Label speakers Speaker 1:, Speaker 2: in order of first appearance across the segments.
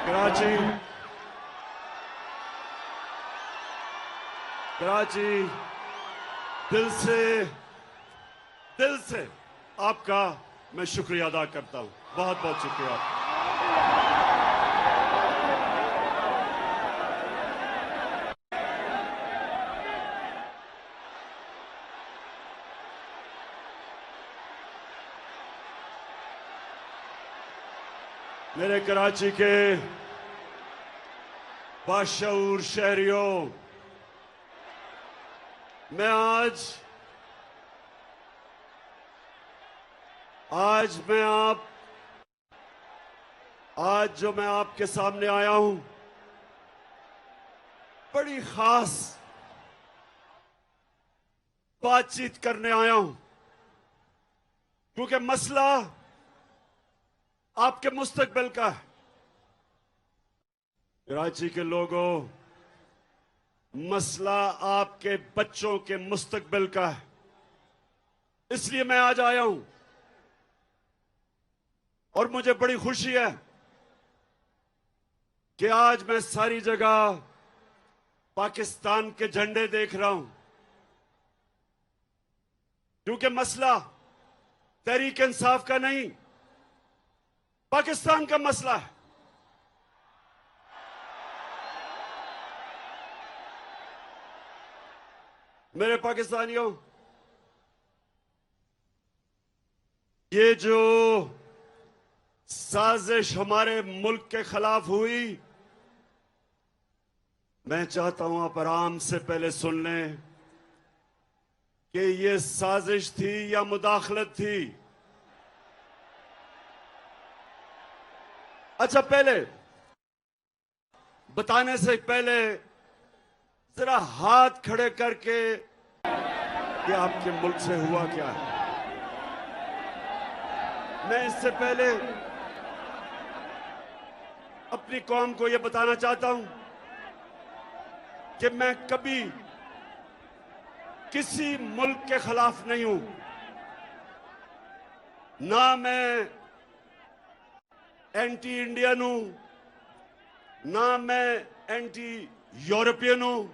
Speaker 1: कराची कराची दिल से आपका मैं शुक्रिया अदा करता हूं। बहुत बहुत शुक्रिया। मेरे कराची के बाशऊर शहरियों, मैं आज जो मैं आपके सामने आया हूं, बड़ी खास बातचीत करने आया हूं, क्योंकि मसला आपके मुस्तकबिल का है। कराची के लोगों, मसला आपके बच्चों के मुस्तकबिल का है। इसलिए मैं आज आया हूं और मुझे बड़ी खुशी है कि आज मैं सारी जगह पाकिस्तान के झंडे देख रहा हूं, क्योंकि मसला तहरीक इंसाफ का नहीं, पाकिस्तान का मसला है। मेरे पाकिस्तानियों, ये जो साजिश हमारे मुल्क के खिलाफ हुई, मैं चाहता हूं आप आराम से पहले सुन लें कि ये साजिश थी या मुदाखलत थी। अच्छा, पहले बताने से पहले जरा हाथ खड़े करके कि आपके मुल्क से हुआ क्या है। मैं इससे पहले अपनी कौम को यह बताना चाहता हूं कि मैं कभी किसी मुल्क के खिलाफ नहीं हूं। ना मैं एंटी इंडियन हूं, ना मैं एंटी यूरोपियन हूं,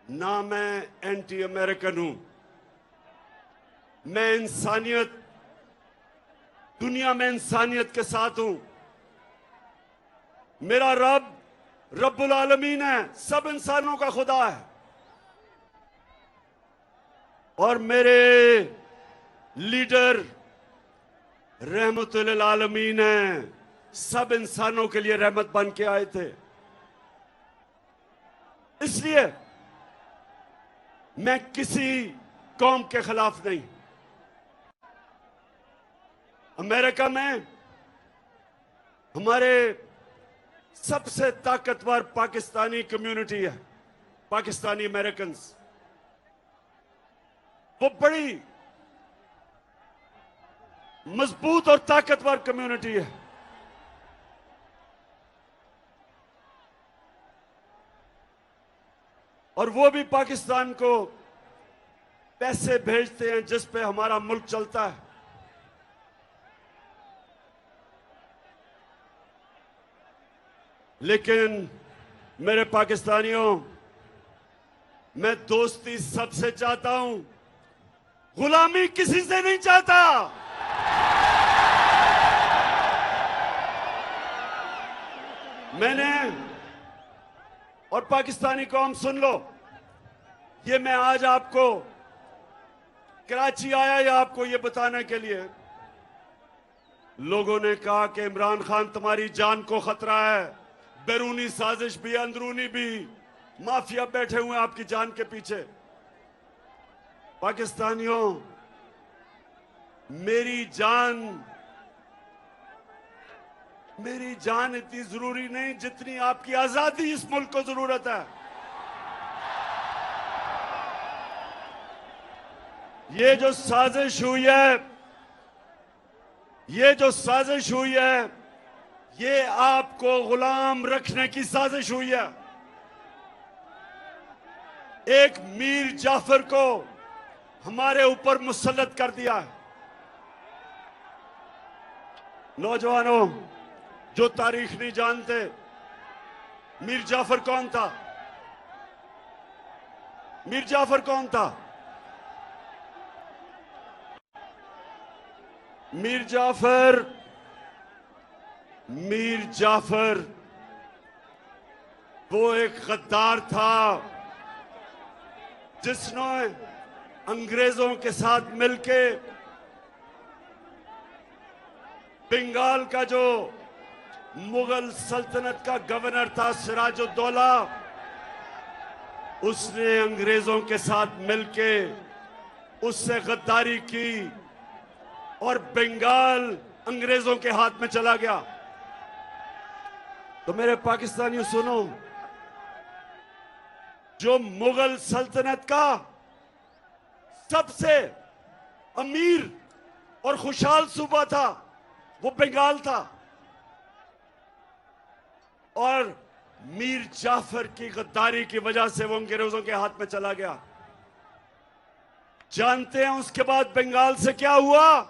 Speaker 1: ना मैं एंटी अमेरिकन हूं। मैं इंसानियत, दुनिया में इंसानियत के साथ हूं। मेरा रब रब्बुल आलमीन है, सब इंसानों का खुदा है, और मेरे लीडर रहमतुल आलमीन है, सब इंसानों के लिए रहमत बन के आए थे। इसलिए मैं किसी कौम के खिलाफ नहीं। अमेरिका में हमारे सबसे ताकतवर पाकिस्तानी कम्युनिटी है, पाकिस्तानी अमेरिकन्स। वो बड़ी मजबूत और ताकतवर कम्युनिटी है। और वो भी पाकिस्तान को पैसे भेजते हैं जिस पे हमारा मुल्क चलता है। लेकिन मेरे पाकिस्तानियों, मैं दोस्ती सबसे चाहता हूं, गुलामी किसी से नहीं चाहता। मैंने, और पाकिस्तानी कौम सुन लो, ये मैं आज आपको कराची आया या आपको ये बताने के लिए, लोगों ने कहा कि इमरान खान तुम्हारी जान को खतरा है, बैरूनी साजिश भी अंदरूनी भी, माफिया बैठे हुए हैं आपकी जान के पीछे। पाकिस्तानियों, मेरी जान इतनी जरूरी नहीं जितनी आपकी आजादी इस मुल्क को जरूरत है। ये जो साजिश हुई है, ये आपको गुलाम रखने की साजिश हुई है। एक मीर जाफर को हमारे ऊपर मुसल्लत कर दिया है। नौजवानों, जो तारीख नहीं जानते, मीर जाफर कौन था? मीर जाफर कौन था? मीर जाफर वो एक गद्दार था जिसने अंग्रेजों के साथ मिलके बंगाल का जो मुगल सल्तनत का गवर्नर था सिराजुद्दौला, उसने अंग्रेजों के साथ मिलके उससे गद्दारी की और बंगाल अंग्रेजों के हाथ में चला गया। तो मेरे पाकिस्तानियों सुनो, जो मुगल सल्तनत का सबसे अमीर और खुशहाल सूबा था वो बंगाल था, और मीर जाफर की गद्दारी की वजह से वो अंग्रेजों के हाथ में चला गया। जानते हैं उसके बाद बंगाल से क्या हुआ?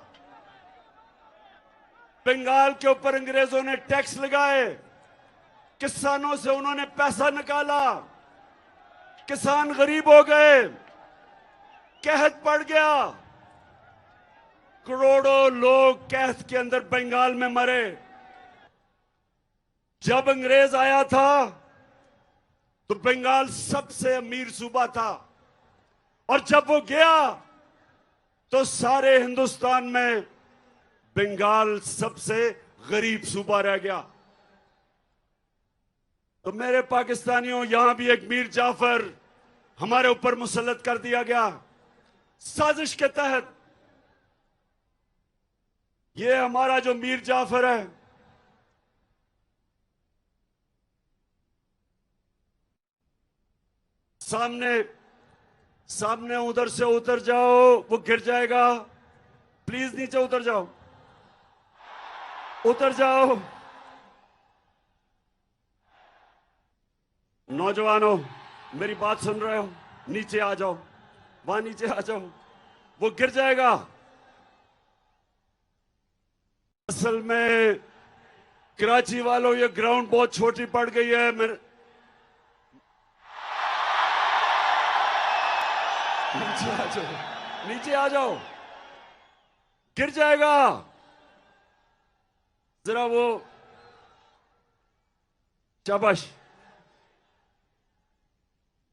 Speaker 1: बंगाल के ऊपर अंग्रेजों ने टैक्स लगाए, किसानों से उन्होंने पैसा निकाला, किसान गरीब हो गए, कहत पड़ गया, करोड़ों लोग कहत के अंदर बंगाल में मरे। जब अंग्रेज आया था तो बंगाल सबसे अमीर सूबा था, और जब वो गया तो सारे हिंदुस्तान में बंगाल सबसे गरीब सूबा रह गया। तो मेरे पाकिस्तानियों, यहां भी एक मीर जाफर हमारे ऊपर मुसल्लत कर दिया गया साजिश के तहत। ये हमारा जो मीर जाफर है, सामने उधर से उतर जाओ, वो गिर जाएगा। प्लीज नीचे उतर जाओ, उतर जाओ। नौजवानों, मेरी बात सुन रहे हो? नीचे आ जाओ, वहां नीचे आ जाओ, वो गिर जाएगा। असल में कराची वालों, ये ग्राउंड बहुत छोटी पड़ गई है। मेरे नीचे आ जाओ, नीचे आ जाओ, गिर जाएगा। जरा वो, शाबाश।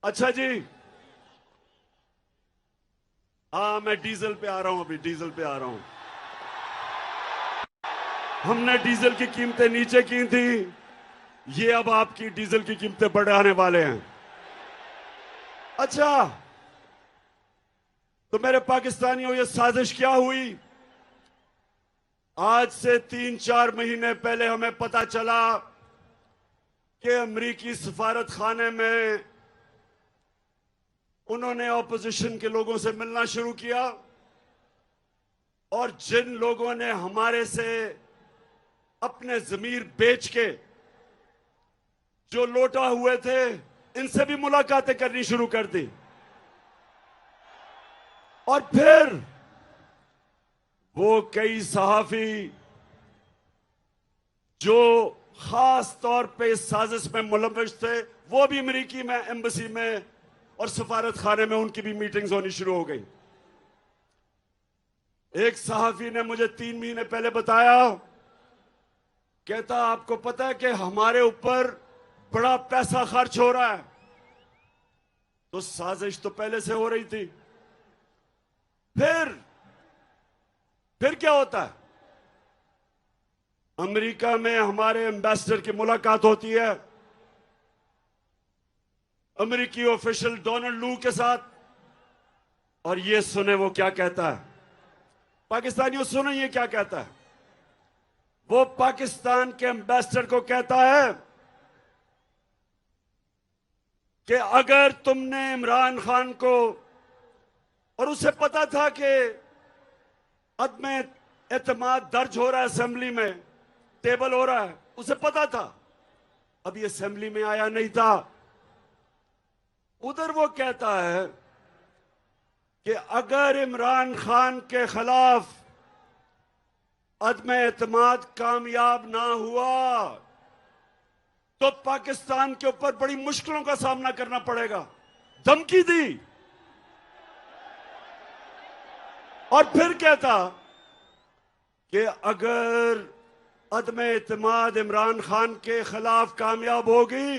Speaker 1: अच्छा जी, हाँ, मैं डीजल पे आ रहा हूं, अभी डीजल पे आ रहा हूं। हमने डीजल की कीमतें नीचे की थी, ये अब आपकी डीजल की कीमतें बढ़ाने वाले हैं। अच्छा, तो मेरे पाकिस्तानियों, ये साजिश क्या हुई? आज से 3-4 महीने पहले हमें पता चला कि अमेरिकी सफारत खाने में उन्होंने ऑपोजिशन के लोगों से मिलना शुरू किया, और जिन लोगों ने हमारे से अपने जमीर बेच के जो लौटा हुए थे, इनसे भी मुलाकातें करनी शुरू कर दी। और फिर वो कई सहाफी जो खास तौर पे इस साजिश में मुलव्विस थे, वो भी अमेरिकी में एम्बेसी में और सफारत खाने में उनकी भी मीटिंग्स होनी शुरू हो गई। एक सहाफी ने मुझे 3 महीने पहले बताया, कहता आपको पता है कि हमारे ऊपर बड़ा पैसा खर्च हो रहा है। तो साजिश तो पहले से हो रही थी। फिर क्या होता है? अमेरिका में हमारे एम्बेसडर की मुलाकात होती है अमेरिकी ऑफिशियल डोनाल्ड लू के साथ, और ये सुने वो क्या कहता है। पाकिस्तानियों सुने ये क्या कहता है। वो पाकिस्तान के एम्बेसडर को कहता है कि अगर तुमने इमरान खान को, और उसे पता था कि अदम एतमाद दर्ज हो रहा है, असेंबली में टेबल हो रहा है, उसे पता था, अभी असेंबली में आया नहीं था। उधर वो कहता है कि अगर इमरान खान के खिलाफ अदम एतमाद कामयाब ना हुआ तो पाकिस्तान के ऊपर बड़ी मुश्किलों का सामना करना पड़ेगा। धमकी दी और फिर कहता कि अगर अदम एतमाद इमरान खान के खिलाफ कामयाब होगी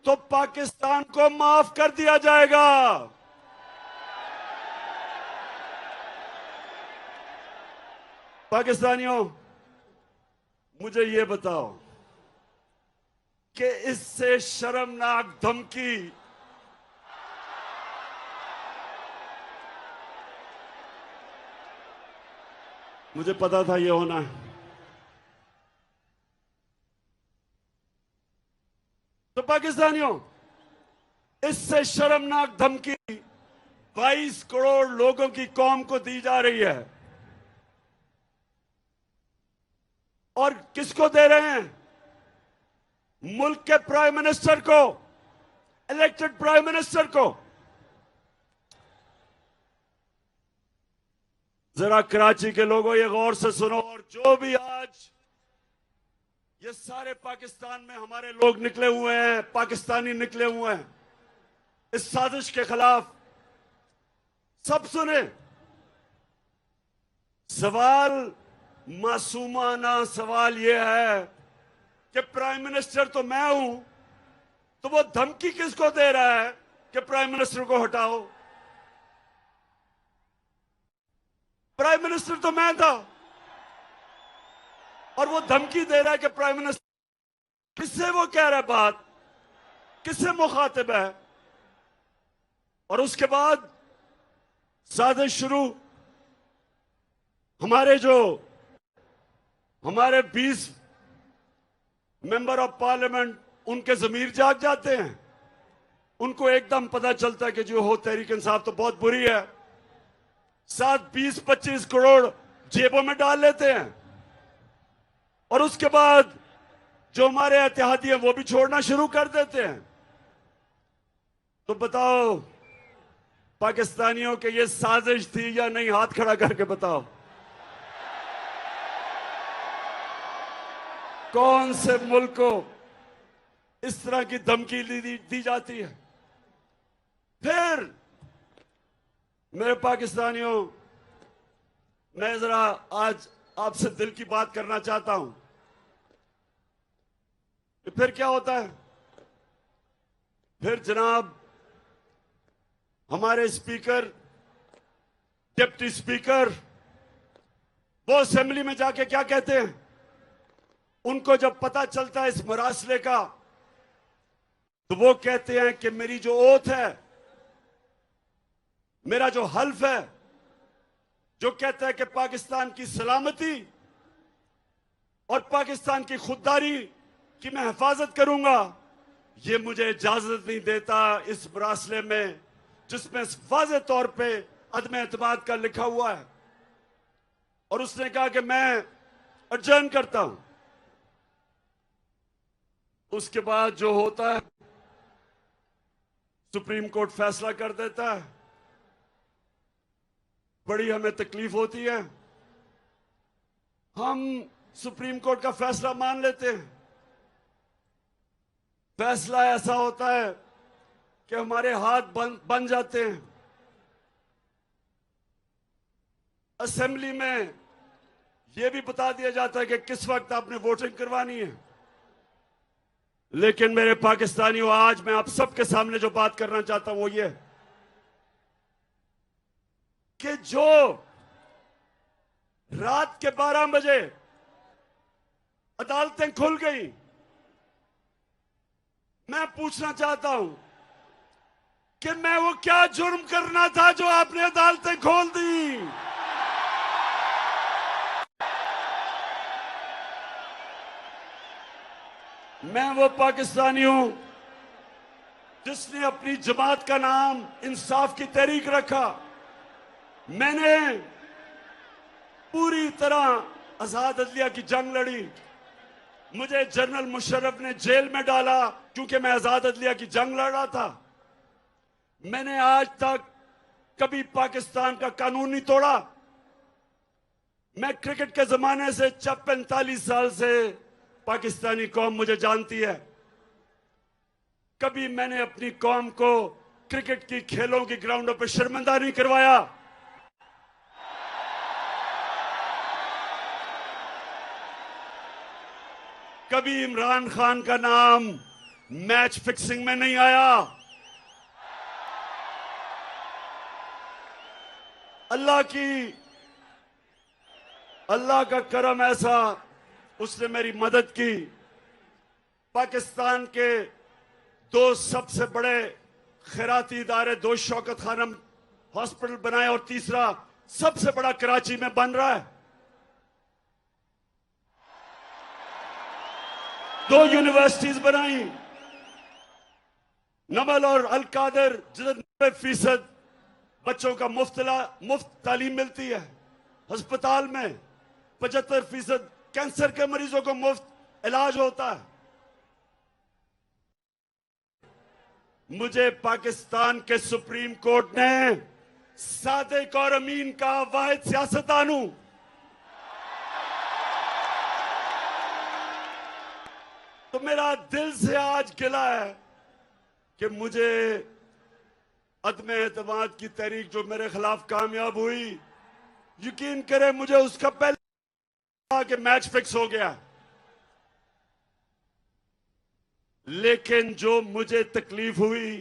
Speaker 1: तो पाकिस्तान को माफ कर दिया जाएगा। पाकिस्तानियों, मुझे ये बताओ कि इससे शर्मनाक धमकी मुझे पता था ये होना है। तो पाकिस्तानियों, इससे शर्मनाक धमकी 22 करोड़ लोगों की कौम को दी जा रही है। और किसको दे रहे हैं? मुल्क के प्राइम मिनिस्टर को, इलेक्टेड प्राइम मिनिस्टर को। जरा कराची के लोगों ये गौर से सुनो, और जो भी आज ये सारे पाकिस्तान में हमारे लोग निकले हुए हैं, पाकिस्तानी निकले हुए हैं इस साजिश के खिलाफ, सब सुने। सवाल मासूमाना सवाल यह है कि प्राइम मिनिस्टर तो मैं हूं, तो वो धमकी किसको दे रहा है कि प्राइम मिनिस्टर को हटाओ? प्राइम मिनिस्टर तो मैं था और वो धमकी दे रहा है कि प्राइम मिनिस्टर। किससे वो कह रहा है बात? किससे मुखातिब है? और उसके बाद साजिश शुरू। हमारे 20 मेंबर ऑफ पार्लियामेंट, उनके जमीर जाग जाते हैं। उनको एकदम पता चलता है कि जो हो तहरीक इंसाफ तो बहुत बुरी है। साथ 20-25 करोड़ जेबों में डाल लेते हैं और उसके बाद जो हमारे एतिहादी हैं वो भी छोड़ना शुरू कर देते हैं। तो बताओ पाकिस्तानियों के ये साजिश थी या नहीं? हाथ खड़ा करके बताओ। कौन से मुल्क को इस तरह की धमकी दी जाती है? फिर मेरे पाकिस्तानियों, मैं जरा आज आपसे दिल की बात करना चाहता हूं कि फिर क्या होता है। फिर जनाब हमारे स्पीकर, डिप्टी स्पीकर, वो असेंबली में जाके क्या कहते हैं? उनको जब पता चलता है इस मरासले का, तो वो कहते हैं कि मेरी जो ओथ है, मेरा जो हल्फ है, जो कहता है कि पाकिस्तान की सलामती और पाकिस्तान की खुददारी की मैं हिफाजत करूंगा, ये मुझे इजाजत नहीं देता इस मरासले में जिसमें वाज़ेह तौर पे अदम एतमाद का लिखा हुआ है। और उसने कहा कि मैं अडजर्न करता हूं। उसके बाद जो होता है, सुप्रीम कोर्ट फैसला कर देता है। बड़ी हमें तकलीफ होती है, हम सुप्रीम कोर्ट का फैसला मान लेते हैं। फैसला ऐसा होता है कि हमारे हाथ बन जाते हैं। असेंबली में यह भी बता दिया जाता है कि किस वक्त आपने वोटिंग करवानी है। लेकिन मेरे पाकिस्तानियों, आज मैं आप सबके सामने जो बात करना चाहता हूं वो ये कि जो रात के 12 बजे अदालतें खुल गई, मैं पूछना चाहता हूं कि मैं वो क्या जुर्म करना था जो आपने अदालतें खोल दी? मैं वो पाकिस्तानी हूं जिसने अपनी जमात का नाम इंसाफ की तहरीक रखा। मैंने पूरी तरह आजाद अदलिया की जंग लड़ी। मुझे जनरल मुशर्रफ ने जेल में डाला क्योंकि मैं आजाद अदलिया की जंग लड़ रहा था। मैंने आज तक कभी पाकिस्तान का कानून नहीं तोड़ा। मैं क्रिकेट के जमाने से 45 साल से पाकिस्तानी कौम मुझे जानती है। कभी मैंने अपनी कौम को क्रिकेट की खेलों की ग्राउंडों पर शर्मिंदा नहीं करवाया। कभी इमरान खान का नाम मैच फिक्सिंग में नहीं आया। अल्लाह का करम ऐसा, उसने मेरी मदद की। पाकिस्तान के दो सबसे बड़े खैराती इदारे, दो शौकत खानम हॉस्पिटल बनाए और तीसरा सबसे बड़ा कराची में बन रहा है। दो यूनिवर्सिटीज बनाई, नमल और अल कादर, जिधर 90% बच्चों का मुफ्त तालीम मिलती है। अस्पताल में 75% कैंसर के मरीजों को मुफ्त इलाज होता है। मुझे पाकिस्तान के सुप्रीम कोर्ट ने सादिक और अमीन का वाहिद सियासतदान हूं। तो मेरा दिल से आज गिला है कि मुझे अदम एतमाद की तहरीक जो मेरे खिलाफ कामयाब हुई, यकीन करें मुझे उसका पहले कि मैच फिक्स हो गया, लेकिन जो मुझे तकलीफ हुई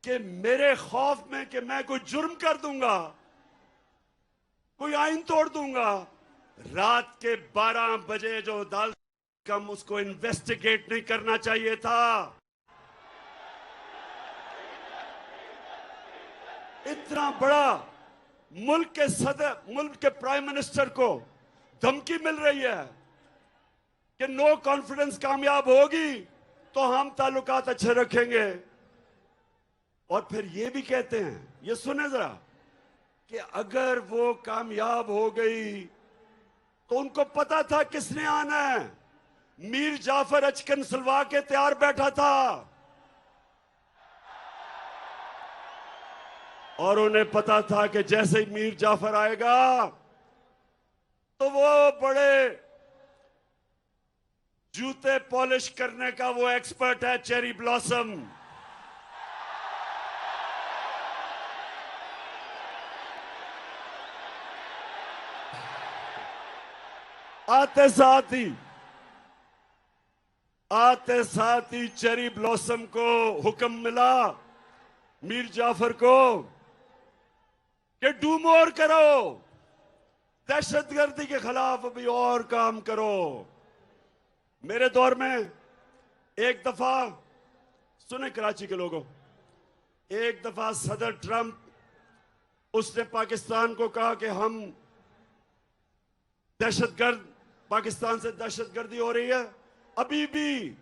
Speaker 1: कि मेरे खौफ में कि मैं कोई जुर्म कर दूंगा, कोई आइन तोड़ दूंगा, रात के 12 बजे जो अदालत कम उसको इन्वेस्टिगेट नहीं करना चाहिए था। इतना बड़ा मुल्क के सदर, मुल्क के प्राइम मिनिस्टर को धमकी मिल रही है कि नो कॉन्फिडेंस कामयाब होगी तो हम ताल्लुकात अच्छे रखेंगे। और फिर ये भी कहते हैं, ये सुने जरा, कि अगर वो कामयाब हो गई तो उनको पता था किसने आना है। मीर जाफर अचकन सलवा के तैयार बैठा था और उन्हें पता था कि जैसे ही मीर जाफर आएगा तो वो बड़े जूते पॉलिश करने का वो एक्सपर्ट है, चेरी ब्लॉसम। आते साथ ही चेरी ब्लॉसम को हुक्म मिला, मीर जाफर को, कि डू मोर करो, दहशतगर्दी के खिलाफ अभी और काम करो। मेरे दौर में एक दफा, सुने कराची के लोगों, एक दफा सदर ट्रंप, उसने पाकिस्तान को कहा कि हम दहशतगर्द, पाकिस्तान से दहशतगर्दी हो रही है। अभी भी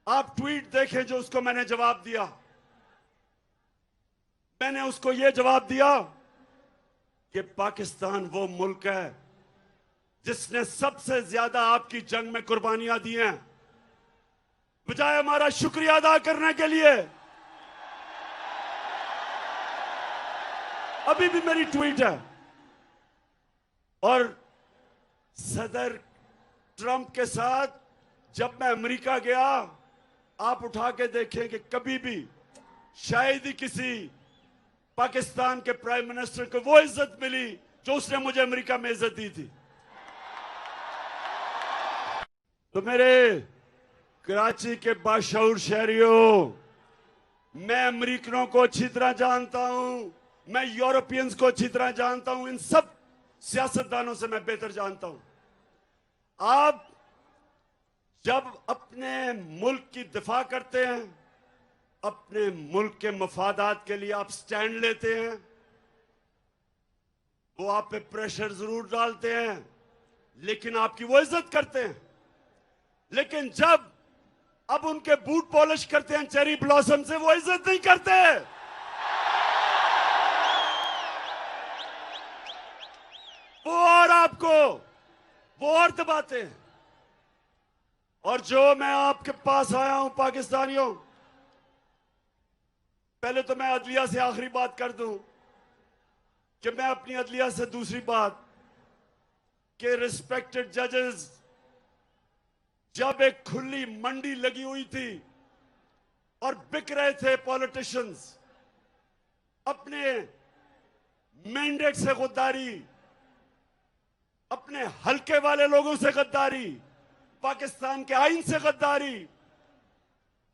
Speaker 1: आप ट्वीट देखें जो उसको मैंने जवाब दिया। मैंने उसको यह जवाब दिया कि पाकिस्तान वो मुल्क है जिसने सबसे ज्यादा आपकी जंग में कुर्बानियां दी हैं, बजाय हमारा शुक्रिया अदा करने के लिए। अभी भी मेरी ट्वीट है। और सदर ट्रंप के साथ जब मैं अमेरिका गया, आप उठा के देखें कि कभी भी शायद ही किसी पाकिस्तान के प्राइम मिनिस्टर को वो इज्जत मिली जो उसने मुझे अमेरिका में इज्जत दी थी। तो मेरे कराची के बाशऊर शहरियों, मैं अमेरिकनों को अच्छी तरह जानता हूं, मैं यूरोपियंस को अच्छी तरह जानता हूं, इन सब सियासतदानों से मैं बेहतर जानता हूं। आप जब अपने मुल्क की दिफा करते हैं, अपने मुल्क के मफादात के लिए आप स्टैंड लेते हैं, वो आप पे प्रेशर जरूर डालते हैं, लेकिन आपकी वो इज्जत करते हैं। लेकिन जब अब उनके बूट पॉलिश करते हैं चेरी ब्लॉसम से, वो इज्जत नहीं करते। वो और आपको वो और दबाते हैं। और जो मैं आपके पास आया हूं पाकिस्तानियों, पहले तो मैं अदलिया से आखिरी बात कर दूं कि मैं अपनी अदलिया से दूसरी बात, कि रिस्पेक्टेड जजेस, जब एक खुली मंडी लगी हुई थी और बिक रहे थे पॉलिटिशियंस, अपने मैंडेट से गद्दारी, अपने हल्के वाले लोगों से गद्दारी, पाकिस्तान के आईन से गद्दारी,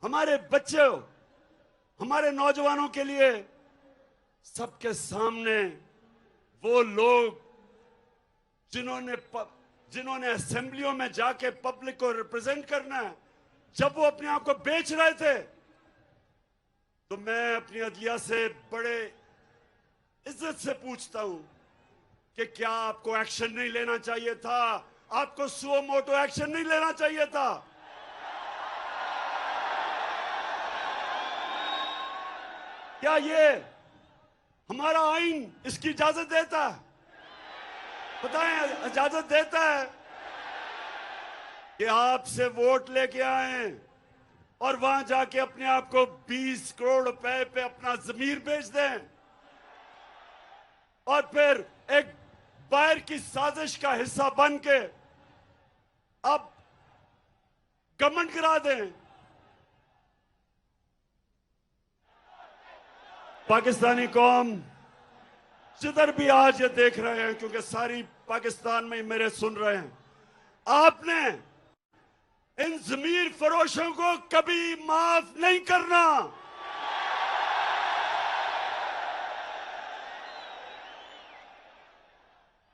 Speaker 1: हमारे बच्चों, हमारे नौजवानों के लिए सबके सामने वो लोग जिन्होंने असेंबलियों में जाके पब्लिक को रिप्रेजेंट करना है, जब वो अपने आप को बेच रहे थे, तो मैं अपनी अदलिया से बड़े इज्जत से पूछता हूं कि क्या आपको एक्शन नहीं लेना चाहिए था? आपको सुओ मोटो एक्शन नहीं लेना चाहिए था? क्या ये हमारा आईन इसकी इजाजत देता है? बताएं, इजाजत देता है कि आपसे वोट लेके आए और वहां जाके अपने आप को 20 करोड़ रुपए पे अपना जमीर बेच दें और फिर एक बाहर की साजिश का हिस्सा बन के अब घमंड करा दें? पाकिस्तानी कौम जिधर भी आज ये देख रहे हैं, क्योंकि सारी पाकिस्तान में मेरे सुन रहे हैं, आपने इन जमीर फरोशों को कभी माफ नहीं करना।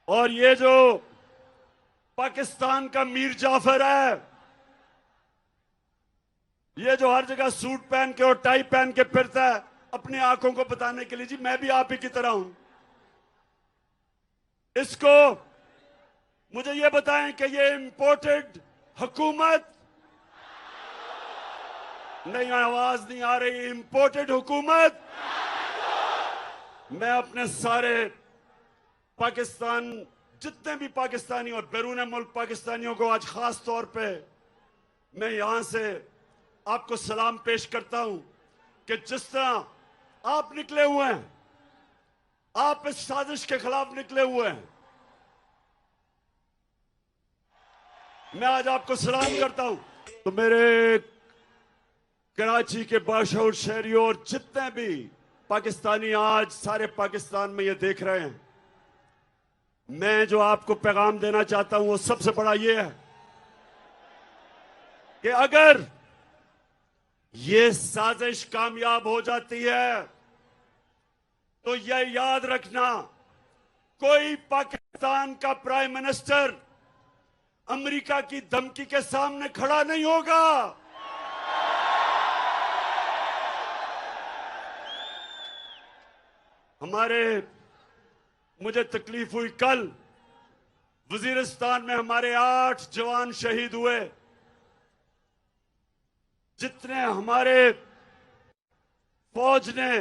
Speaker 1: और ये जो पाकिस्तान का मीर जाफर है, ये जो हर जगह सूट पहन के और टाई पहन के फिरता है अपनी आंखों को बताने के लिए, जी मैं भी आप ही की तरह हूं, इसको मुझे ये बताएं कि ये इंपोर्टेड हुकूमत नहीं, आवाज नहीं आ रही, इंपोर्टेड हुकूमत। मैं अपने सारे पाकिस्तान, जितने भी पाकिस्तानी और बैरून मुल्क पाकिस्तानियों को आज खास तौर पे मैं यहां से आपको सलाम पेश करता हूं कि जिस तरह आप निकले हुए हैं, आप इस साजिश के खिलाफ निकले हुए हैं, मैं आज आपको सलाम करता हूं। तो मेरे कराची के बाशऊर शहरियों और जितने भी पाकिस्तानी आज सारे पाकिस्तान में ये देख रहे हैं, मैं जो आपको पैगाम देना चाहता हूं वो सबसे बड़ा ये है कि अगर ये साजिश कामयाब हो जाती है तो यह याद रखना, कोई पाकिस्तान का प्राइम मिनिस्टर अमेरिका की धमकी के सामने खड़ा नहीं होगा। मुझे तकलीफ हुई, कल वजीरिस्तान में हमारे 8 जवान शहीद हुए। जितने हमारे फौज ने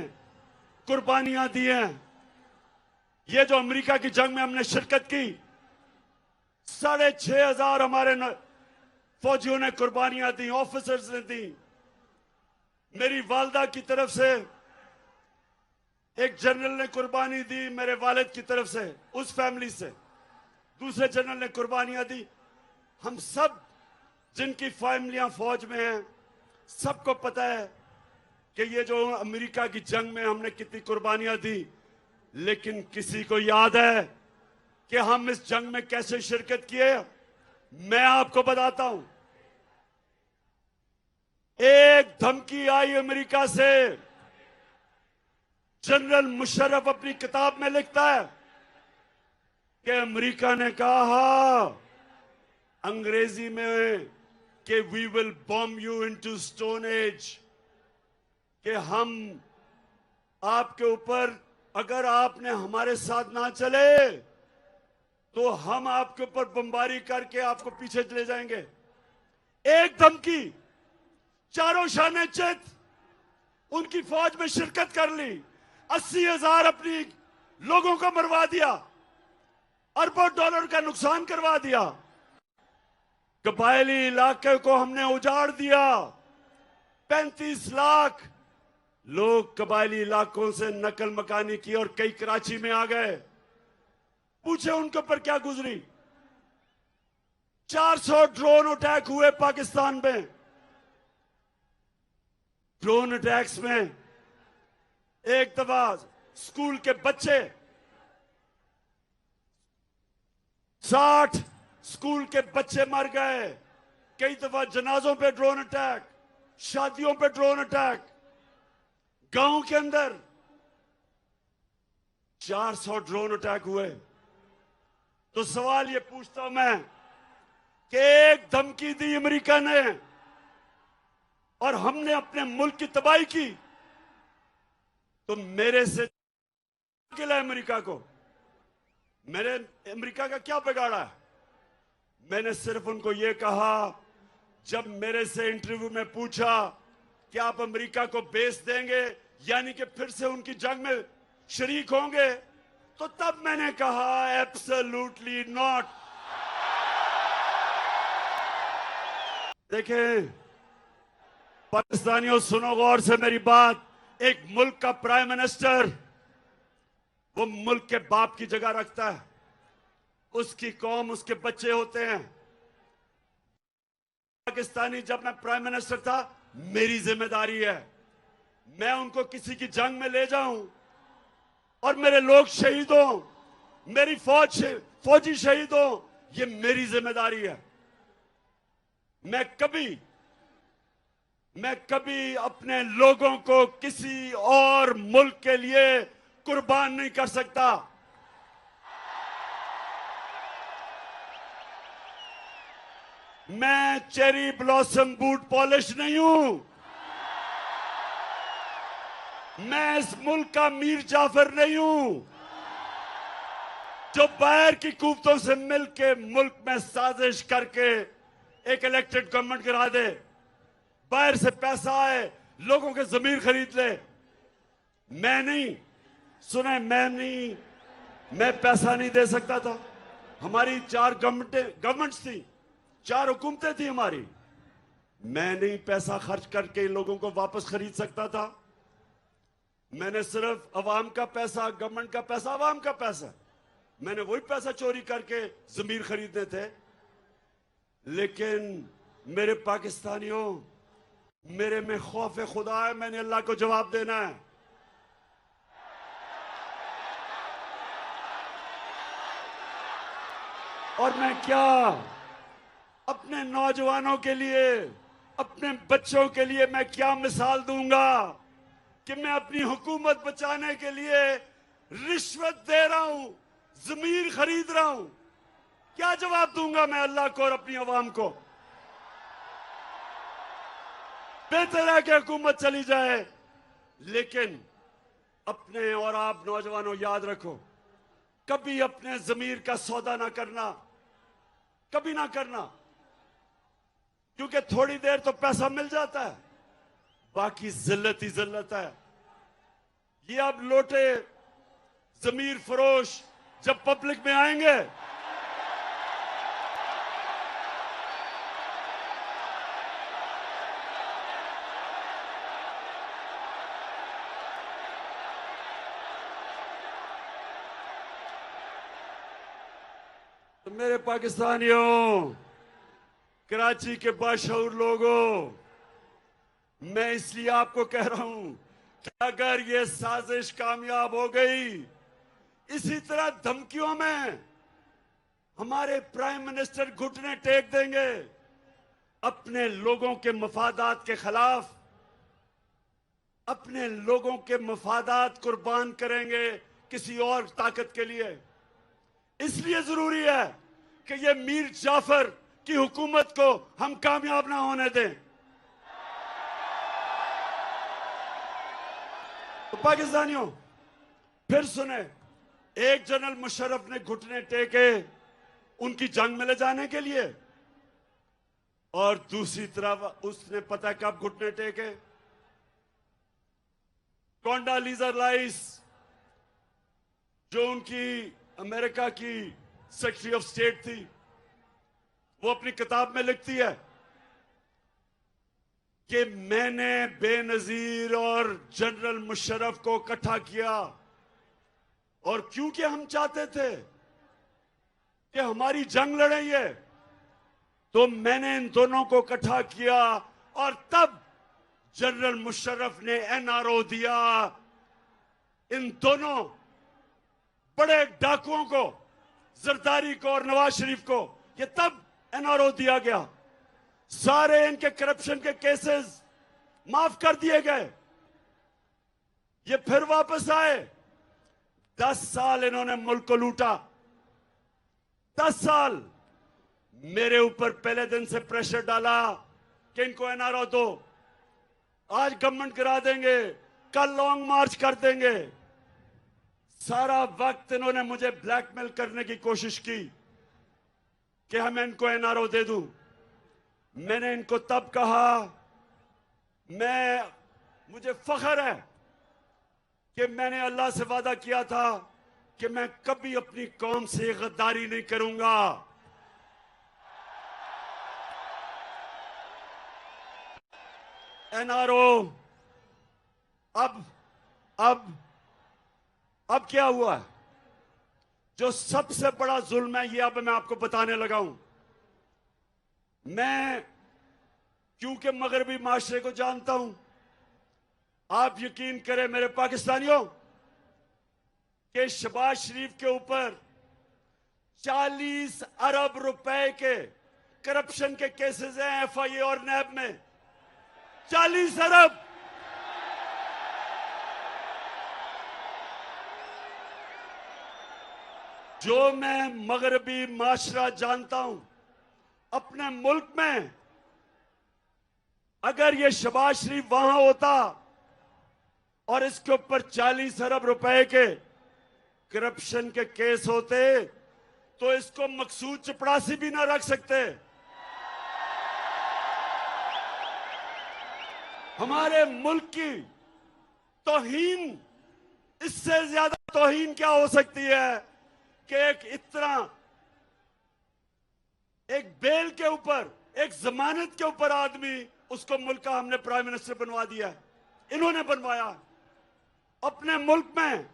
Speaker 1: कुर्बानियां दी हैं, ये जो अमेरिका की जंग में हमने शिरकत की, 6,500 हमारे फौजियों ने कुर्बानियां दी, ऑफिसर्स ने दी। मेरी वालदा की तरफ से एक जनरल ने कुर्बानी दी, मेरे वालिद की तरफ से, उस फैमिली से दूसरे जनरल ने कुर्बानियां दी। हम सब जिनकी फैमिलियां फौज में हैं, सबको पता है कि ये जो अमेरिका की जंग में हमने कितनी कुर्बानियां दी, लेकिन किसी को याद है कि हम इस जंग में कैसे शिरकत किए? मैं आपको बताता हूं। एक धमकी आई अमेरिका से, जनरल मुशर्रफ अपनी किताब में लिखता है कि अमेरिका ने कहा अंग्रेजी में कि we will bomb you into stone age, कि हम आपके ऊपर, अगर आपने हमारे साथ ना चले तो हम आपके ऊपर बमबारी करके आपको पीछे चले जाएंगे। एक धमकी, चारों शाने चित उनकी फौज में शिरकत कर ली, 80,000 अपनी लोगों को मरवा दिया, अरबों डॉलर का नुकसान करवा दिया, कबायली इलाके को हमने उजाड़ दिया। 35 लाख लोग कबायली इलाकों से नकल मकानी की और कई कराची में आ गए। पूछे उनके ऊपर क्या गुजरी? 400 ड्रोन अटैक हुए पाकिस्तान में। ड्रोन अटैक्स में एक दफा स्कूल के बच्चे 60 स्कूल के बच्चे मर गए। कई दफा जनाजों पे ड्रोन अटैक, शादियों पे ड्रोन अटैक, गांव के अंदर 400 ड्रोन अटैक हुए। तो सवाल ये पूछता हूं मैं कि एक धमकी दी अमेरिका ने और हमने अपने मुल्क की तबाही की, तो मेरे से गिला अमेरिका को? मैंने अमेरिका का क्या बिगाड़ा है? मैंने सिर्फ उनको यह कहा, जब मेरे से इंटरव्यू में पूछा कि आप अमेरिका को बेस देंगे यानी कि फिर से उनकी जंग में शरीक होंगे, तो तब मैंने कहा एब्सोल्युटली नॉट। देखें पाकिस्तानियों, सुनो गौर से मेरी बात। एक मुल्क का प्राइम मिनिस्टर वो मुल्क के बाप की जगह रखता है। उसकी कौम, उसके बच्चे होते हैं। पाकिस्तानी, जब मैं प्राइम मिनिस्टर था, मेरी जिम्मेदारी है मैं उनको किसी की जंग में ले जाऊं और मेरे लोग शहीद हों, मेरी फौजी शहीद हों, ये मेरी जिम्मेदारी है। मैं कभी अपने लोगों को किसी और मुल्क के लिए कुर्बान नहीं कर सकता। मैं चेरी ब्लॉसम बूट पॉलिश नहीं हूं। मैं इस मुल्क का मीर जाफर नहीं हूं जो बाहर की कुव्वतों से मिलकर मुल्क में साजिश करके एक इलेक्टेड गवर्नमेंट गिरा दे, बाहर से पैसा आए, लोगों के जमीर खरीद ले। मैं नहीं, सुने, मैं पैसा नहीं दे सकता था। हमारी 4 गवर्नमेंट्स थी, 4 हुकूमतें थी हमारी। मैं नहीं पैसा खर्च करके इन लोगों को वापस खरीद सकता था। मैंने सिर्फ अवाम का पैसा, गवर्नमेंट का पैसा, अवाम का पैसा, मैंने वही पैसा चोरी करके जमीर खरीदने थे। लेकिन मेरे पाकिस्तानियों, मेरे में खौफ खुदा है। मैंने अल्लाह को जवाब देना है। और मैं क्या अपने नौजवानों के लिए, अपने बच्चों के लिए मैं क्या मिसाल दूंगा कि मैं अपनी हुकूमत बचाने के लिए रिश्वत दे रहा हूं, जमीर खरीद रहा हूं? क्या जवाब दूंगा मैं अल्लाह को और अपनी अवाम को? बेहतर है कि हुकूमत चली जाए, लेकिन अपने और आप नौजवानों याद रखो, कभी अपने जमीर का सौदा ना करना, कभी ना करना। क्योंकि थोड़ी देर तो पैसा मिल जाता है, बाकी जिल्लत ही जिल्लत है। ये अब लोटे जमीर फरोश जब पब्लिक में आएंगे, तो मेरे पाकिस्तानियों, कराची के बाशऊर लोगों, मैं इसलिए आपको कह रहा हूं कि अगर ये साजिश कामयाब हो गई, इसी तरह धमकियों में हमारे प्राइम मिनिस्टर घुटने टेक देंगे, अपने लोगों के मफादात के खिलाफ, अपने लोगों के मफादात कुर्बान करेंगे किसी और ताकत के लिए। इसलिए जरूरी है कि ये मीर जाफर की हुकूमत को हम कामयाब ना होने दें। तो पाकिस्तानियों, फिर सुने, एक जनरल मुशर्रफ ने घुटने टेके उनकी जंग में ले जाने के लिए, और दूसरी तरफ उसने पता कब घुटने टेके? कोंडालीजा राइस, जो उनकी अमेरिका की सेक्रेटरी ऑफ स्टेट थी, वो अपनी किताब में लिखती है कि मैंने बेनजीर और जनरल मुशर्रफ को इकट्ठा किया, और क्योंकि हम चाहते थे कि हमारी जंग लड़े ये, तो मैंने इन दोनों को इकट्ठा किया और तब जनरल मुशर्रफ ने एनआरओ दिया। इन दोनों बड़े डाकुओं को, जरदारी को और नवाज शरीफ को, ये तब एनआरओ दिया गया। सारे इनके करप्शन के केसेस माफ कर दिए गए। ये फिर वापस आए। 10 साल इन्होंने मुल्क को लूटा। 10 साल मेरे ऊपर पहले दिन से प्रेशर डाला कि इनको एनआरओ दो, आज गवर्नमेंट गिरा देंगे, कल लॉन्ग मार्च कर देंगे। सारा वक्त इन्होंने मुझे ब्लैकमेल करने की कोशिश की कि हम इनको एनआरओ दे दूं। मैंने इनको तब कहा, मुझे फख्र है कि मैंने अल्लाह से वादा किया था कि मैं कभी अपनी कौम से गद्दारी नहीं करूंगा। एनआरओ अब क्या हुआ? जो सबसे बड़ा जुल्म है ये अब मैं आपको बताने लगा हूं। मैं क्योंकि मगरबी माशरे को जानता हूं, आप यकीन करें मेरे पाकिस्तानियों कि शहबाज शरीफ के ऊपर 40 अरब रुपए के करप्शन के केसेस हैं एफआईए और नैब में। 40 अरब। जो मैं मगरबी माशरा जानता हूं, अपने मुल्क में अगर ये शहबाज शरीफ वहां होता और इसके ऊपर 40 अरब रुपए के करप्शन के केस होते तो इसको मकसूद चपड़ासी भी ना रख सकते। हमारे मुल्क की तौहीन, इससे ज्यादा तौहीन क्या हो सकती है कि एक बेल के ऊपर, एक जमानत के ऊपर आदमी, उसको मुल्क का हमने प्राइम मिनिस्टर बनवा दिया। इन्होंने बनवाया। अपने मुल्क में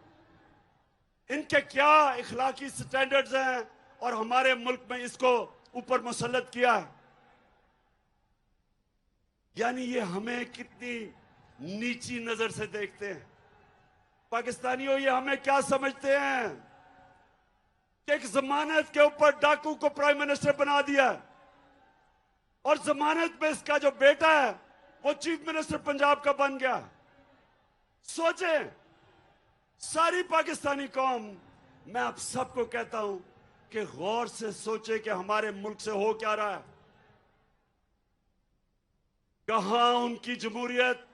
Speaker 1: इनके क्या इखलाकी स्टैंडर्ड्स हैं और हमारे मुल्क में इसको ऊपर मुसल्लत किया है। यानी ये हमें कितनी नीची नजर से देखते हैं। पाकिस्तानियों, ये हमें क्या समझते हैं कि एक जमानत के ऊपर डाकू को प्राइम मिनिस्टर बना दिया और जमानत में इसका जो बेटा है वो चीफ मिनिस्टर पंजाब का बन गया। सोचें, सारी पाकिस्तानी कौम, मैं आप सबको कहता हूं कि गौर से सोचे कि हमारे मुल्क से हो क्या रहा है। कहां उनकी जमहूरियत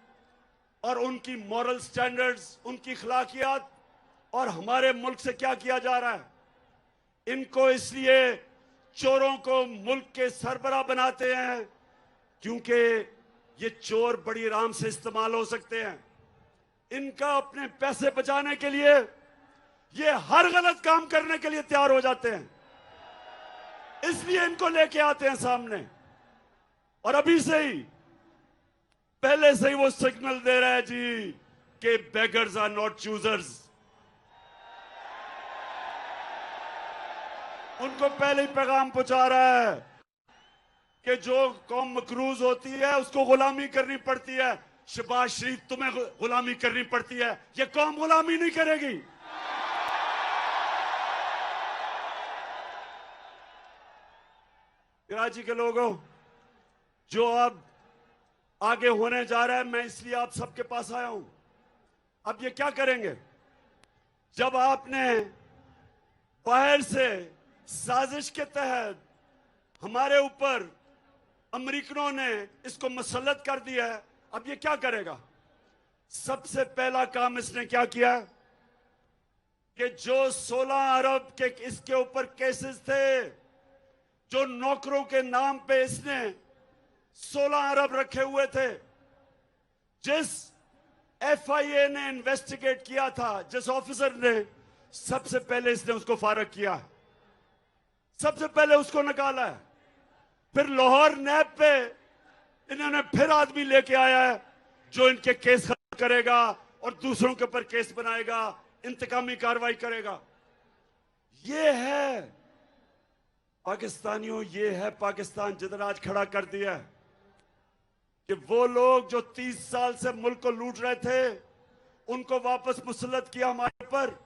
Speaker 1: और उनकी मॉरल स्टैंडर्ड्स, उनकी अखलाकियात, और हमारे मुल्क से क्या किया जा रहा है। इनको इसलिए चोरों को मुल्क के सरबराह बनाते हैं क्योंकि ये चोर बड़ी आराम से इस्तेमाल हो सकते हैं। इनका अपने पैसे बचाने के लिए ये हर गलत काम करने के लिए तैयार हो जाते हैं, इसलिए इनको लेके आते हैं सामने। और अभी से ही, पहले से ही वो सिग्नल दे रहा है जी कि बेगर्स आर नॉट चूजर्स। उनको पहले ही पैगाम पहुंचा रहा है कि जो कौम मकरूज होती है उसको गुलामी करनी पड़ती है। शहबाज शरीफ, तुम्हें गुलामी करनी पड़ती है, ये कौम गुलामी नहीं करेगी। कराची के लोगों, जो अब आगे होने जा रहा है, मैं इसलिए आप सबके पास आया हूं। अब ये क्या करेंगे? जब आपने बाहर से साजिश के तहत हमारे ऊपर अमेरिकनों ने इसको मसल्लत कर दिया है, अब ये क्या करेगा? सबसे पहला काम इसने क्या किया कि जो 16 अरब के इसके ऊपर केसेस थे, जो नौकरों के नाम पे इसने 16 अरब रखे हुए थे, जिस एफआईए ने इन्वेस्टिगेट किया था, जिस ऑफिसर ने, सबसे पहले इसने उसको फारग किया, सबसे पहले उसको निकाला है। फिर लाहौर नैब पे इन्होंने फिर आदमी लेके आया है जो इनके केस खत्म करेगा और दूसरों के ऊपर केस बनाएगा, इंतकामी कार्रवाई करेगा। ये है पाकिस्तानियों, ये है पाकिस्तान जिधर आज खड़ा कर दिया है कि वो लोग जो 30 साल से मुल्क को लूट रहे थे उनको वापस मुसल्लत किया हमारे पर।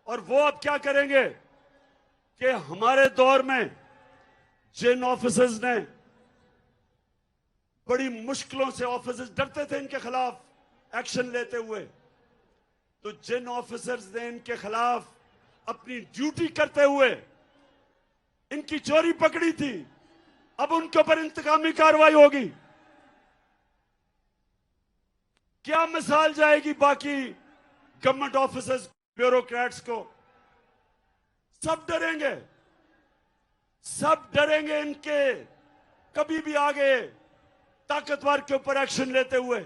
Speaker 1: और वो अब क्या करेंगे कि हमारे दौर में जिन ऑफिसर्स ने बड़ी मुश्किलों से, ऑफिसर्स डरते थे इनके खिलाफ एक्शन लेते हुए, तो जिन ऑफिसर्स ने इनके खिलाफ अपनी ड्यूटी करते हुए इनकी चोरी पकड़ी थी, अब उनके ऊपर इंतकामी कार्रवाई होगी। क्या मिसाल जाएगी बाकी गवर्नमेंट ऑफिसर्स, ब्यूरोक्रेट्स को? सब डरेंगे, सब डरेंगे इनके कभी भी आगे ताकतवर के ऊपर एक्शन लेते हुए।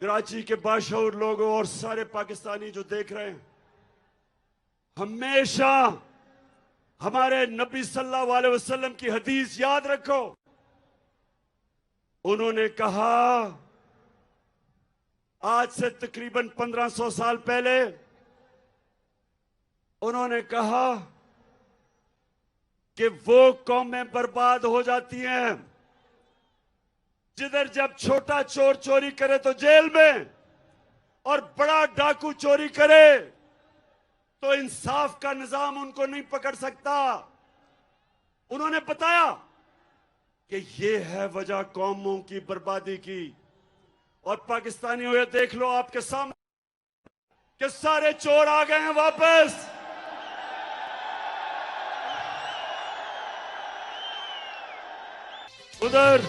Speaker 1: कराची के बाशऊर लोगों और सारे पाकिस्तानी जो देख रहे हैं, हमेशा हमारे नबी सल्लल्लाहु अलैहि वसल्लम की हदीस याद रखो। उन्होंने कहा, आज से तकरीबन 1500 साल पहले उन्होंने कहा कि वो कौमें बर्बाद हो जाती हैं जिधर जब छोटा चोर चोरी करे तो जेल में और बड़ा डाकू चोरी करे तो इंसाफ का निजाम उनको नहीं पकड़ सकता। उन्होंने बताया कि ये है वजह कौमों की बर्बादी की। और पाकिस्तानियों, ये देख लो आपके सामने कि सारे चोर आ गए हैं वापस। उधर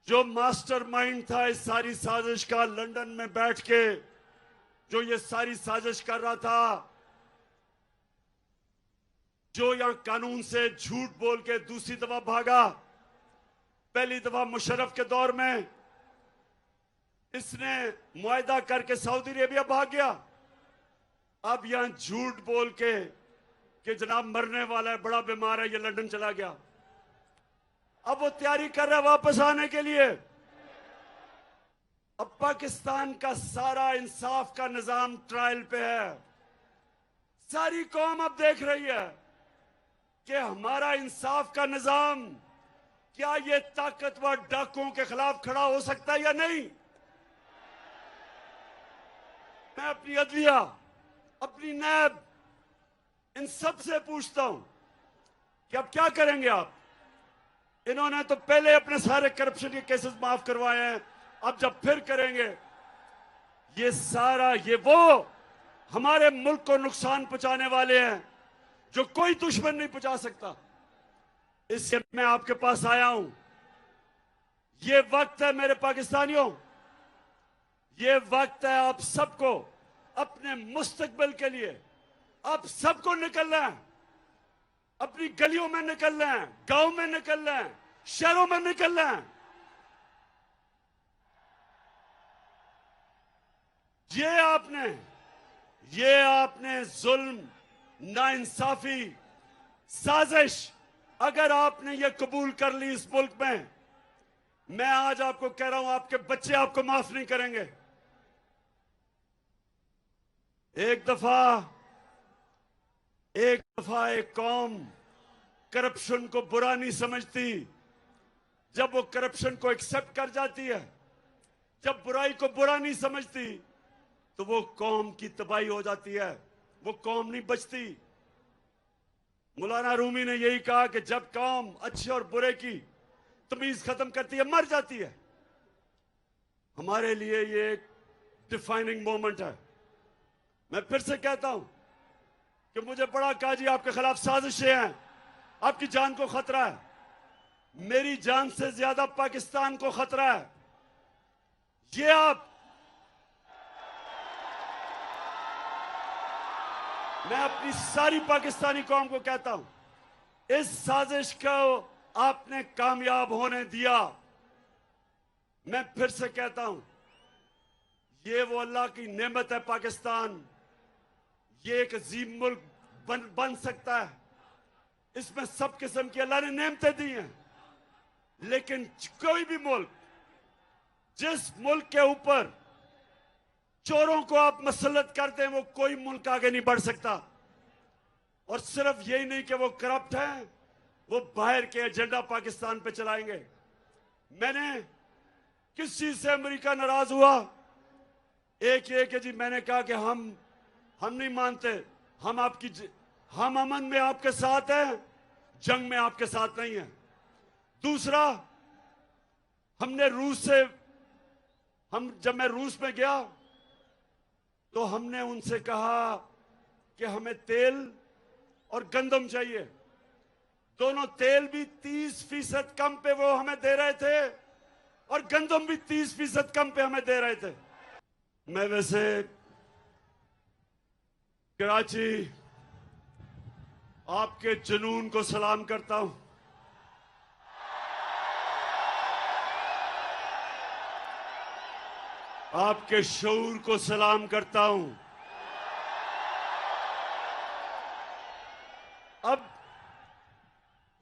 Speaker 1: जो मास्टरमाइंड था इस सारी साजिश का, लंदन में बैठ के जो ये सारी साजिश कर रहा था, जो यहां कानून से झूठ बोल के दूसरी दफा भागा, पहली दफा मुशर्रफ के दौर में इसने मुआहदा करके सऊदी अरेबिया भाग गया, अब यहां झूठ बोल के कि जनाब मरने वाला है, बड़ा बीमार है, ये लंदन चला गया। अब वो तैयारी कर रहा है वापस आने के लिए। अब पाकिस्तान का सारा इंसाफ का निजाम ट्रायल पे है। सारी कौम अब देख रही है कि हमारा इंसाफ का निजाम क्या ये ताकतवर डाकुओं के खिलाफ खड़ा हो सकता है या नहीं। मैं अपनी अदलिया, अपनी नैब, इन सब से पूछता हूं कि अब क्या करेंगे आप? इन्होंने तो पहले अपने सारे करप्शन के केसेस माफ करवाए हैं, अब जब फिर करेंगे ये सारा, ये वो हमारे मुल्क को नुकसान पहुंचाने वाले हैं जो कोई दुश्मन नहीं पहुंचा सकता। इसलिए मैं आपके पास आया हूं। ये वक्त है मेरे पाकिस्तानियों, ये वक्त है आप सबको अपने मुस्तकबिल के लिए, आप सबको निकलना है, अपनी गलियों में निकलना है, गांव में निकलना है, शहरों में निकलना है। ये आपने जुल्म, नाइंसाफी, साजिश अगर आपने ये कबूल कर ली इस मुल्क में, मैं आज आपको कह रहा हूं आपके बच्चे आपको माफ नहीं करेंगे। एक दफा एक कौम करप्शन को बुरा नहीं समझती। जब वो करप्शन को एक्सेप्ट कर जाती है, जब बुराई को बुरा नहीं समझती, तो वो कौम की तबाही हो जाती है, वो कौम नहीं बचती। मौलाना रूमी ने यही कहा कि जब कौम अच्छे और बुरे की तमीज खत्म करती है, मर जाती है। हमारे लिए ये एक डिफाइनिंग मोमेंट है। मैं फिर से कहता हूं कि मुझे बड़ा कहा जी आपके खिलाफ साजिशें हैं, आपकी जान को खतरा है। मेरी जान से ज्यादा पाकिस्तान को खतरा है। ये मैं अपनी सारी पाकिस्तानी कौम को कहता हूं, इस साजिश को आपने कामयाब होने दिया। मैं फिर से कहता हूं, ये वो अल्लाह की नेमत है पाकिस्तान। ये एक अजीम मुल्क बन सकता है। इसमें सब किस्म की अल्लाह ने नेमतें दी हैं। लेकिन कोई भी मुल्क, जिस मुल्क के ऊपर चोरों को आप मसल्लत कर दें, वो कोई मुल्क आगे नहीं बढ़ सकता। और सिर्फ यही नहीं कि वो करप्ट हैं, वो बाहर के एजेंडा पाकिस्तान पे चलाएंगे। मैंने किस चीज से अमेरिका नाराज हुआ? एक ये कि जी मैंने कहा कि हम नहीं मानते, हम अमन में आपके साथ हैं, जंग में आपके साथ नहीं हैं। दूसरा, जब मैं रूस में गया तो हमने उनसे कहा कि हमें तेल और गंदम चाहिए। दोनों, तेल भी 30% कम पे वो हमें दे रहे थे और गंदम भी 30% कम पे हमें दे रहे थे। मैं वैसे कराची आपके जुनून को सलाम करता हूं। आपके शऊर को सलाम करता हूं। अब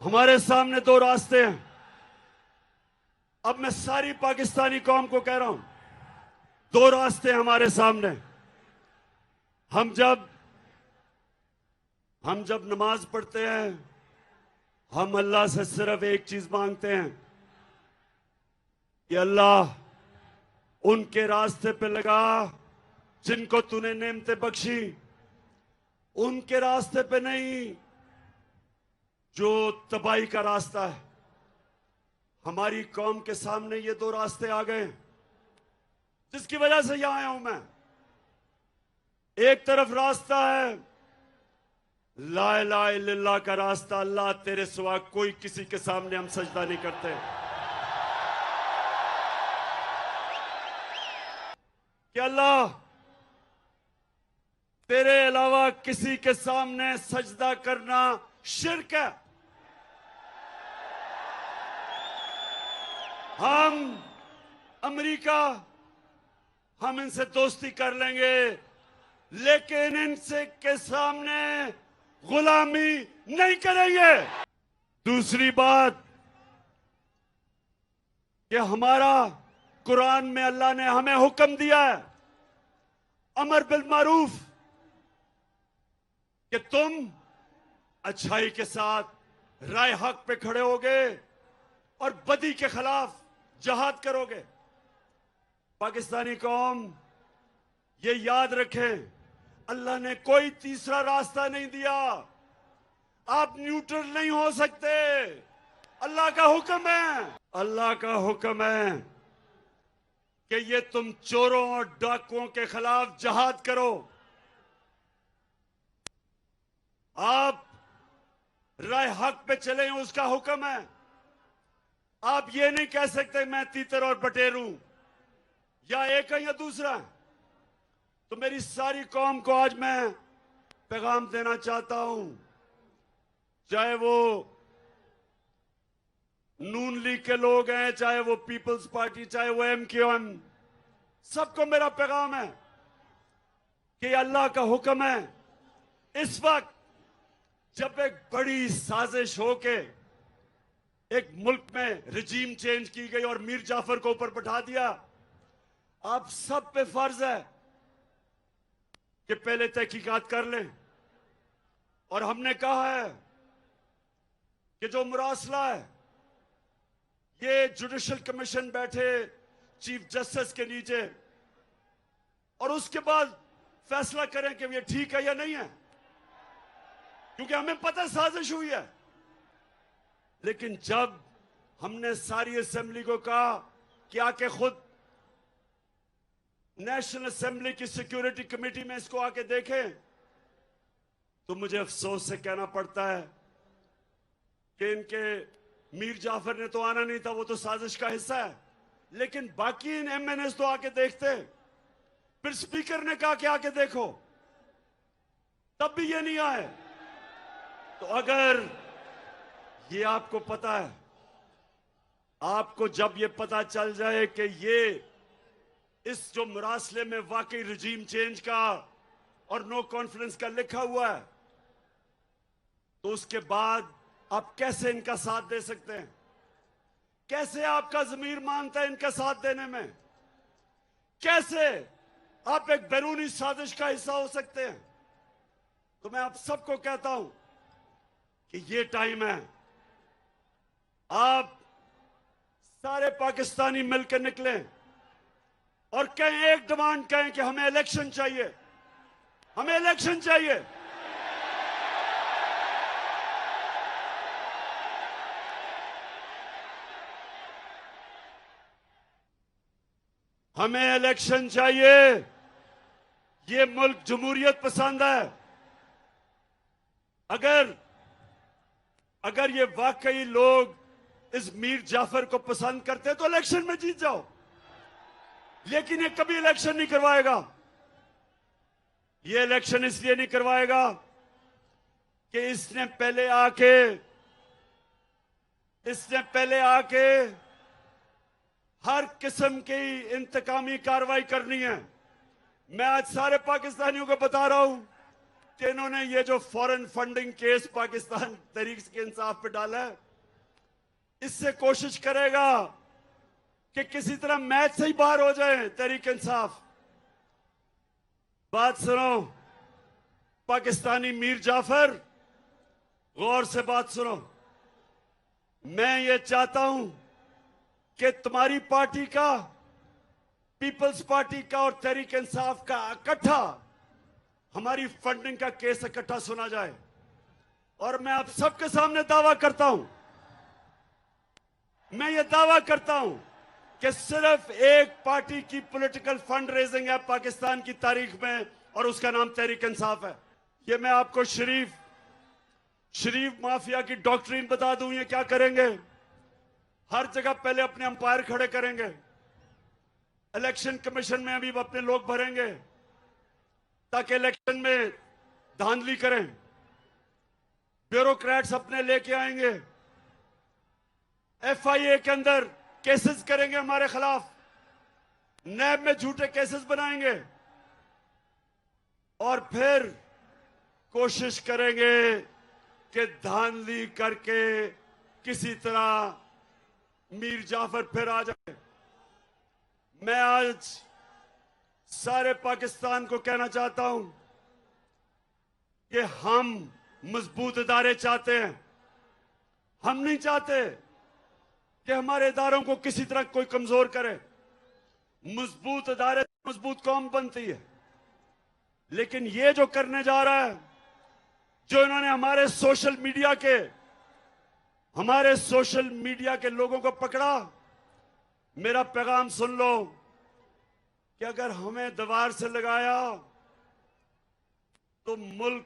Speaker 1: हमारे सामने दो रास्ते हैं। अब मैं सारी पाकिस्तानी कौम को कह रहा हूं, दो रास्ते हमारे सामने। हम जब नमाज पढ़ते हैं, हम अल्लाह से सिर्फ एक चीज मांगते हैं कि अल्लाह उनके रास्ते पे लगा जिनको तूने नेमतें बख्शी, उनके रास्ते पे नहीं जो तबाही का रास्ता है। हमारी कौम के सामने ये दो रास्ते आ गए जिसकी वजह से यहां आया हूं मैं। एक तरफ रास्ता है ला इलाहा इल्लल्लाह का रास्ता, अल्लाह तेरे सिवा कोई किसी के सामने हम सजदा नहीं करते। कि अल्लाह तेरे अलावा किसी के सामने सजदा करना शिर्क है। अमेरिका, हम इनसे दोस्ती कर लेंगे, लेकिन इनसे के सामने गुलामी नहीं करेंगे। दूसरी बात कि हमारा कुरान में अल्लाह ने हमें हुक्म दिया है अमर बिल मारूफ, कि तुम अच्छाई के साथ राय हक पे खड़े होगे और बदी के खिलाफ जहाद करोगे। पाकिस्तानी कौम ये याद रखें, अल्लाह ने कोई तीसरा रास्ता नहीं दिया। आप न्यूट्रल नहीं हो सकते। अल्लाह का हुक्म है, अल्लाह का हुक्म है कि ये तुम चोरों और डाकुओं के खिलाफ जहाद करो। आप राय हक पे चले, उसका हुक्म है। आप ये नहीं कह सकते मैं तीतर और बटेर हूं, या एक है या दूसरा है। तो मेरी सारी कौम को आज मैं पैगाम देना चाहता हूं, चाहे वो नून लीग के लोग हैं, चाहे वो पीपल्स पार्टी, चाहे वो MQM, सबको मेरा पैगाम है कि अल्लाह का हुक्म है। इस वक्त जब एक बड़ी साजिश होके एक मुल्क में रिजीम चेंज की गई और मीर जाफर को ऊपर बैठा दिया, आप सब पे फर्ज है कि पहले तहकीकात कर लें। और हमने कहा है कि जो मुरासला है, ये जुडिशल कमीशन बैठे चीफ जस्टिस के नीचे और उसके बाद फैसला करें कि ये ठीक है या नहीं है, क्योंकि हमें पता साजिश हुई है। लेकिन जब हमने सारी असेंबली को कहा कि आके खुद नेशनल असेंबली की सिक्योरिटी कमेटी में इसको आके देखें, तो मुझे अफसोस से कहना पड़ता है कि इनके मीर जाफर ने तो आना नहीं था, वो तो साजिश का हिस्सा है, लेकिन बाकी इन MNAs तो आके देखते। फिर स्पीकर ने कहा कि आके देखो, तब भी ये नहीं आए। तो अगर ये आपको पता है, आपको जब ये पता चल जाए कि ये इस जो मुरासले में वाकई रिजीम चेंज का और नो कॉन्फ्रेंस का लिखा हुआ है, तो उसके बाद आप कैसे इनका साथ दे सकते हैं? कैसे आपका ज़मीर मानता है इनका साथ देने में? कैसे आप एक बैरूनी साजिश का हिस्सा हो सकते हैं? तो मैं आप सबको कहता हूं कि ये टाइम है, आप सारे पाकिस्तानी मिलकर निकलें और कहें, एक डिमांड कहें कि हमें इलेक्शन चाहिए, हमें इलेक्शन चाहिए। हमें इलेक्शन चाहिए। ये मुल्क जमहूरियत पसंद है। अगर ये वाकई लोग इस मीर जाफर को पसंद करते तो इलेक्शन में जीत जाओ, लेकिन ये कभी इलेक्शन नहीं करवाएगा। ये इलेक्शन इसलिए नहीं करवाएगा कि इसने पहले आके हर किस्म की इंतकामी कार्रवाई करनी है। मैं आज सारे पाकिस्तानियों को बता रहा हूं कि इन्होंने ये जो foreign funding case Pakistan Tehreek Insaf पे डाला है, इससे कोशिश करेगा कि किसी तरह मैच से ही बाहर हो जाए तहरीक इंसाफ। बात सुनो पाकिस्तानी मीर जाफर, गौर से बात सुनो। मैं ये चाहता हूं कि तुम्हारी पार्टी का, पीपल्स पार्टी का और तहरीक इंसाफ का इकट्ठा हमारी फंडिंग का केस इकट्ठा सुना जाए। और मैं आप सबके सामने दावा करता हूं, मैं ये दावा करता हूं कि सिर्फ एक पार्टी की पॉलिटिकल फंड रेजिंग है पाकिस्तान की तारीख में, और उसका नाम तहरीक इंसाफ है। ये मैं आपको शरीफ माफिया की डॉक्ट्रिन बता दूं। ये क्या करेंगे, हर जगह पहले अपने अंपायर खड़े करेंगे, इलेक्शन कमीशन में भी अपने लोग भरेंगे ताकि इलेक्शन में धांधली करें, ब्यूरोक्रेट्स अपने लेके आएंगे, एफआईए के अंदर केसेस करेंगे हमारे खिलाफ, नैब में झूठे केसेस बनाएंगे और फिर कोशिश करेंगे कि धांधली करके किसी तरह मीर जाफर फिर आ जाए। मैं आज सारे पाकिस्तान को कहना चाहता हूं कि हम मजबूत इदारे चाहते हैं। हम नहीं चाहते कि हमारे इदारों को किसी तरह कोई कमजोर करे। मजबूत इदारे से मजबूत कौम बनती है। लेकिन ये जो करने जा रहा है, जो इन्होंने हमारे सोशल मीडिया के लोगों को पकड़ा, मेरा पैगाम सुन लो कि अगर हमें दीवार से लगाया तो मुल्क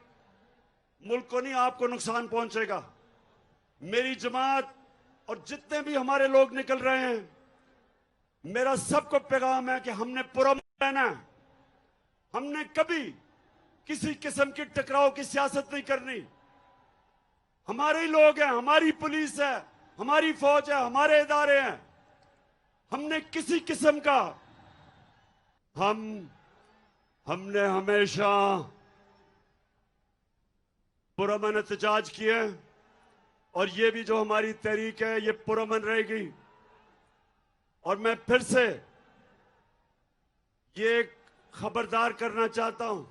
Speaker 1: को नहीं, आपको नुकसान पहुंचेगा। मेरी जमात और जितने भी हमारे लोग निकल रहे हैं, मेरा सबको पैगाम है कि हमने पुरअमन रहना है। हमने कभी किसी किस्म की टकराव की सियासत नहीं करनी। हमारे ही लोग हैं, हमारी पुलिस है, हमारी फौज है, हमारे इदारे हैं। हमने किसी किस्म का हमने हमेशा पुरअमन एहतजाज किए, और ये भी जो हमारी तहरीक है ये पुरअमन रहेगी। और मैं फिर से ये खबरदार करना चाहता हूं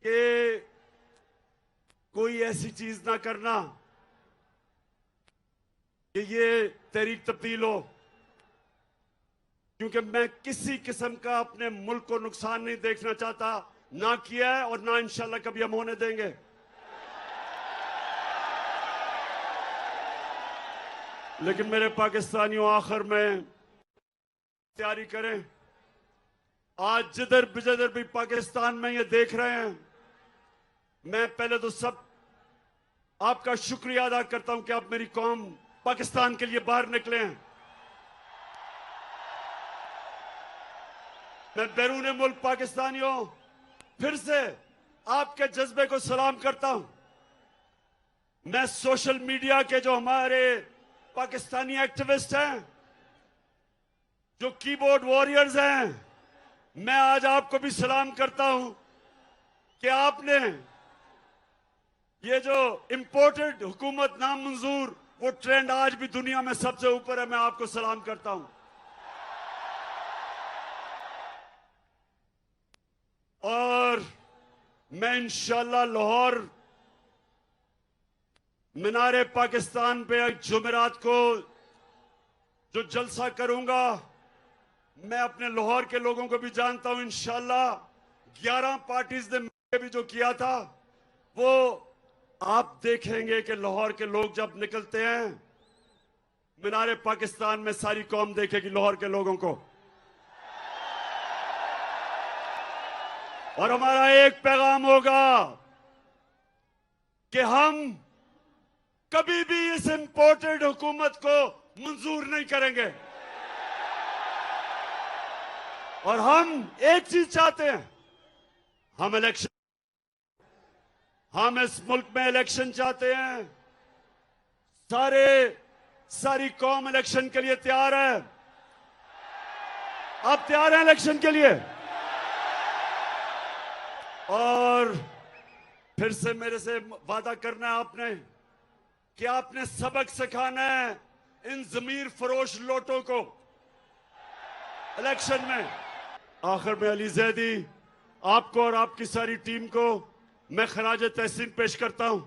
Speaker 1: कि कोई ऐसी चीज ना करना कि ये तहरीक तब्दील हो, क्योंकि मैं किसी किस्म का अपने मुल्क को नुकसान नहीं देखना चाहता, ना किया है और ना इंशाल्लाह कभी हम होने देंगे। लेकिन मेरे पाकिस्तानियों, आखिर में तैयारी करें। आज जिधर भी पाकिस्तान में ये देख रहे हैं, मैं पहले तो सब आपका शुक्रिया अदा करता हूं कि आप मेरी कौम पाकिस्तान के लिए बाहर निकले हैं। मैं बैरून मुल्क पाकिस्तानियों फिर से आपके जज्बे को सलाम करता हूं। मैं सोशल मीडिया के जो हमारे पाकिस्तानी एक्टिविस्ट हैं, जो कीबोर्ड वॉरियर्स हैं, मैं आज आपको भी सलाम करता हूं कि आपने ये जो इंपोर्टेड हुकूमत नामंजूर, वो ट्रेंड आज भी दुनिया में सबसे ऊपर है। मैं आपको सलाम करता हूं। और मैं इंशाल्लाह लाहौर मीनारे पाकिस्तान पे जुमेरात को जो जलसा करूंगा, मैं अपने लाहौर के लोगों को भी जानता हूं। इंशाल्लाह 11 पार्टीज ने भी जो किया था वो आप देखेंगे कि लाहौर के लोग जब निकलते हैं मीनारे पाकिस्तान में, सारी कौम देखेगी लाहौर के लोगों को। और हमारा एक पैगाम होगा कि हम कभी भी इस इंपोर्टेड हुकूमत को मंजूर नहीं करेंगे। और हम एक चीज चाहते हैं, हम इस मुल्क में इलेक्शन चाहते हैं। सारी कौम इलेक्शन के लिए तैयार है। आप तैयार हैं इलेक्शन के लिए? और फिर से मेरे से वादा करना है आपने कि आपने सबक सिखाना है इन जमीर फरोश लोटों को इलेक्शन में। आखिर में अली जैदी, आपको और आपकी सारी टीम को मैं खराज तहसीन पेश करता हूं।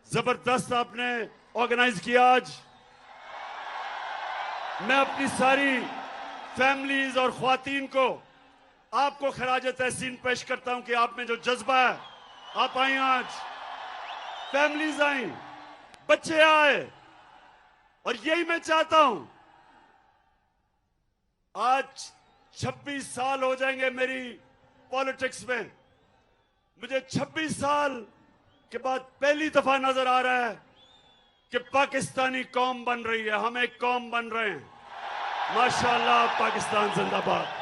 Speaker 1: जबरदस्त आपने ऑर्गेनाइज किया आज। मैं अपनी सारी फैमिलीज और ख्वातीन को आपको खराज तहसीन पेश करता हूं कि आप में जो जज्बा है, आप आई आज, फैमिलीज आई, बच्चे आए, और यही मैं चाहता हूं। आज 26 साल हो जाएंगे मेरी पॉलिटिक्स में। मुझे 26 साल के बाद पहली दफा नजर आ रहा है कि पाकिस्तानी कौम बन रही है। हम एक कौम बन रहे हैं। माशाअल्लाह, पाकिस्तान जिंदाबाद।